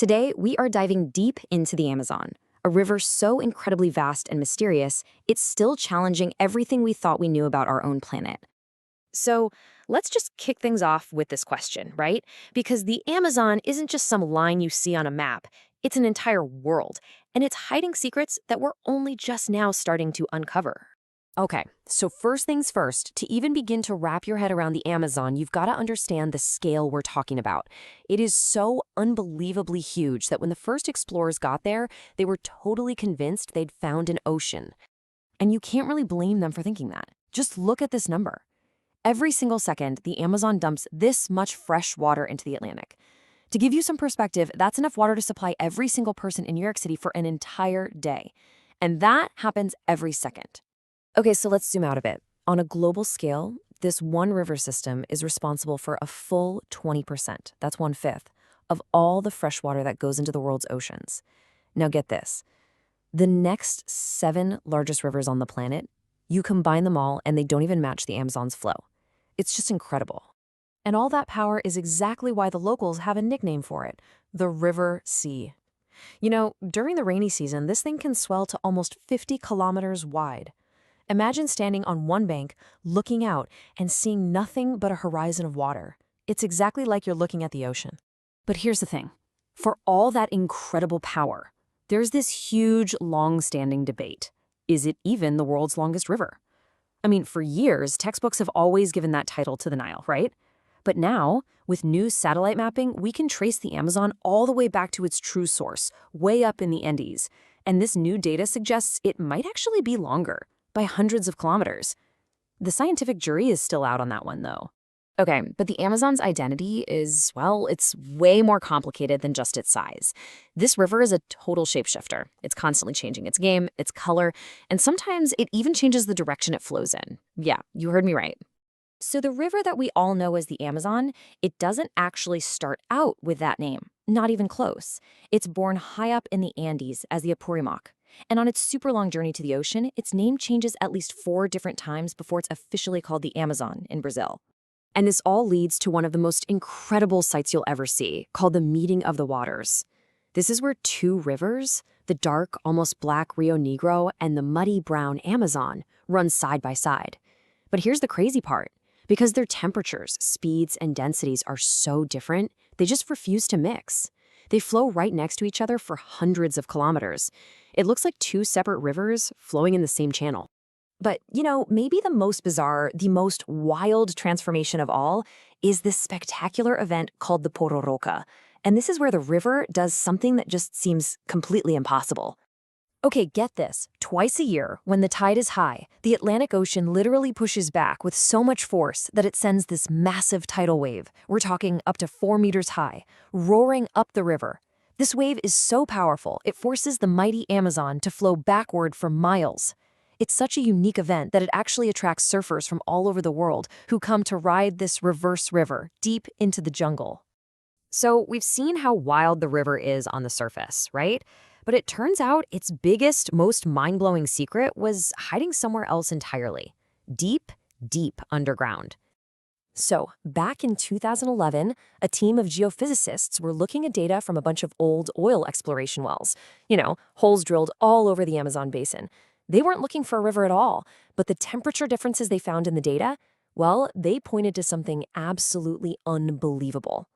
Today, we are diving deep into the Amazon, a river so incredibly vast and mysterious, it's still challenging everything we thought we knew about our own planet. So, let's just kick things off with this question, right? Because the Amazon isn't just some line you see on a map, it's an entire world, and it's hiding secrets that we're only just now starting to uncover. Okay, so first things first, to even begin to wrap your head around the Amazon, you've got to understand the scale we're talking about. It is so unbelievably huge that when the first explorers got there, they were totally convinced they'd found an ocean. And you can't really blame them for thinking that. Just look at this number. Every single second, the Amazon dumps this much fresh water into the Atlantic. To give you some perspective, that's enough water to supply every single person in New York City for an entire day. And that happens every second. Okay, so let's zoom out a bit. On a global scale, this one river system is responsible for a full 20%, that's 1/5, of all the fresh water that goes into the world's oceans. Now get this. The next 7 largest rivers on the planet, you combine them all and they don't even match the Amazon's flow. It's just incredible. And all that power is exactly why the locals have a nickname for it, the River Sea. You know, during the rainy season, this thing can swell to almost 50 kilometers wide. Imagine standing on one bank, looking out, and seeing nothing but a horizon of water. It's exactly like you're looking at the ocean. But here's the thing. For all that incredible power, there's this huge, long-standing debate. Is it even the world's longest river? I mean, for years, textbooks have always given that title to the Nile, right? But now, with new satellite mapping, we can trace the Amazon all the way back to its true source, way up in the Andes. And this new data suggests it might actually be longer, by hundreds of kilometers. The scientific jury is still out on that one, though. Okay, but the Amazon's identity is, well, it's way more complicated than just its size. This river is a total shapeshifter. It's constantly changing its game, its color, and sometimes it even changes the direction it flows in. Yeah, you heard me right. So the river that we all know as the Amazon, it doesn't actually start out with that name, not even close. It's born high up in the Andes as the Apurimac. And on its super long journey to the ocean, its name changes at least 4 different times before it's officially called the Amazon in Brazil. And this all leads to one of the most incredible sights you'll ever see, called the Meeting of the Waters. This is where 2 rivers, the dark, almost black Rio Negro and the muddy brown Amazon, run side by side. But here's the crazy part. Because their temperatures, speeds, and densities are so different, they just refuse to mix. They flow right next to each other for hundreds of kilometers. It looks like 2 separate rivers flowing in the same channel. But, you know, maybe the most bizarre, the most wild transformation of all is this spectacular event called the Pororoca. And this is where the river does something that just seems completely impossible. Okay, get this. Twice a year, when the tide is high, the Atlantic Ocean literally pushes back with so much force that it sends this massive tidal wave, we're talking up to 4 meters high, roaring up the river. This wave is so powerful, it forces the mighty Amazon to flow backward for miles. It's such a unique event that it actually attracts surfers from all over the world who come to ride this reverse river deep into the jungle. So we've seen how wild the river is on the surface, right? But it turns out its biggest, most mind-blowing secret was hiding somewhere else entirely. Deep, deep underground. So, back in 2011, a team of geophysicists were looking at data from a bunch of old oil exploration wells. You know, holes drilled all over the Amazon basin. They weren't looking for a river at all, but the temperature differences they found in the data, well, they pointed to something absolutely unbelievable.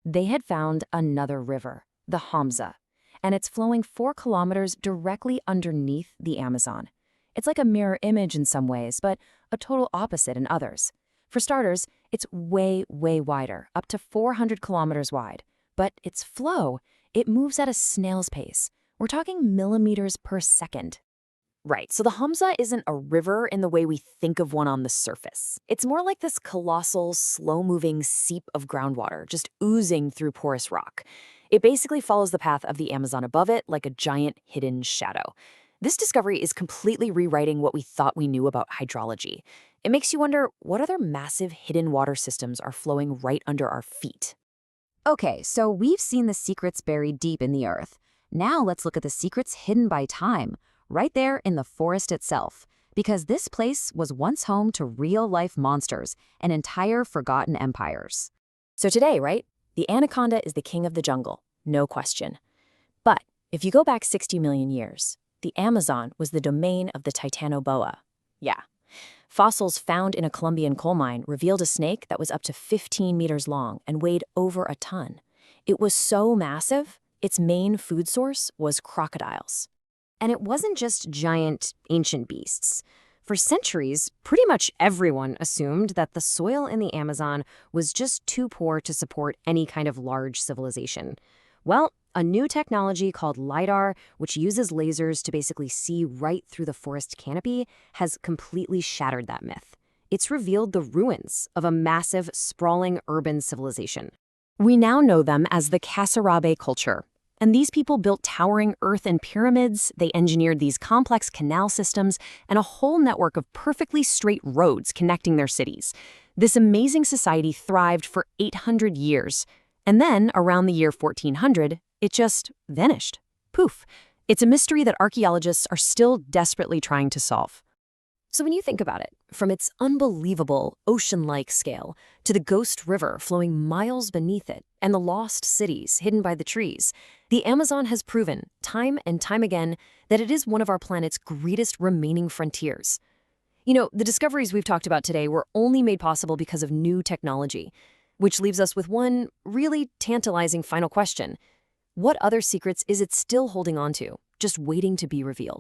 They had found another river, the Hamza, and it's flowing 4 kilometers directly underneath the Amazon. It's like a mirror image in some ways, but a total opposite in others. For starters, it's way, way wider, up to 400 kilometers wide. But its flow, it moves at a snail's pace. We're talking millimeters per second. Right, so the Hamza isn't a river in the way we think of one on the surface. It's more like this colossal, slow-moving seep of groundwater, just oozing through porous rock. It basically follows the path of the Amazon above it like a giant hidden shadow. This discovery is completely rewriting what we thought we knew about hydrology. It makes you wonder what other massive hidden water systems are flowing right under our feet. Okay, so we've seen the secrets buried deep in the earth. Now let's look at the secrets hidden by time, right there in the forest itself. Because this place was once home to real-life monsters and entire forgotten empires. So today, right, the anaconda is the king of the jungle. no question. But if you go back 60 million years, the Amazon was the domain of the Titanoboa. Yeah. Fossils found in a Colombian coal mine revealed a snake that was up to 15 meters long and weighed over a ton. It was so massive, its main food source was crocodiles. And it wasn't just giant, ancient beasts. For centuries, pretty much everyone assumed that the soil in the Amazon was just too poor to support any kind of large civilization. Well, a new technology called LiDAR, which uses lasers to basically see right through the forest canopy, has completely shattered that myth. It's revealed the ruins of a massive, sprawling urban civilization. We now know them as the Kasarabe culture. And these people built towering earthen pyramids, they engineered these complex canal systems, and a whole network of perfectly straight roads connecting their cities. This amazing society thrived for 800 years. And then, around the year 1400, it just vanished. Poof. It's a mystery that archaeologists are still desperately trying to solve. So when you think about it, from its unbelievable ocean-like scale to the ghost river flowing miles beneath it and the lost cities hidden by the trees, the Amazon has proven time and time again that it is one of our planet's greatest remaining frontiers. You know, the discoveries we've talked about today were only made possible because of new technology, which leaves us with one really tantalizing final question. What other secrets is it still holding on to, just waiting to be revealed?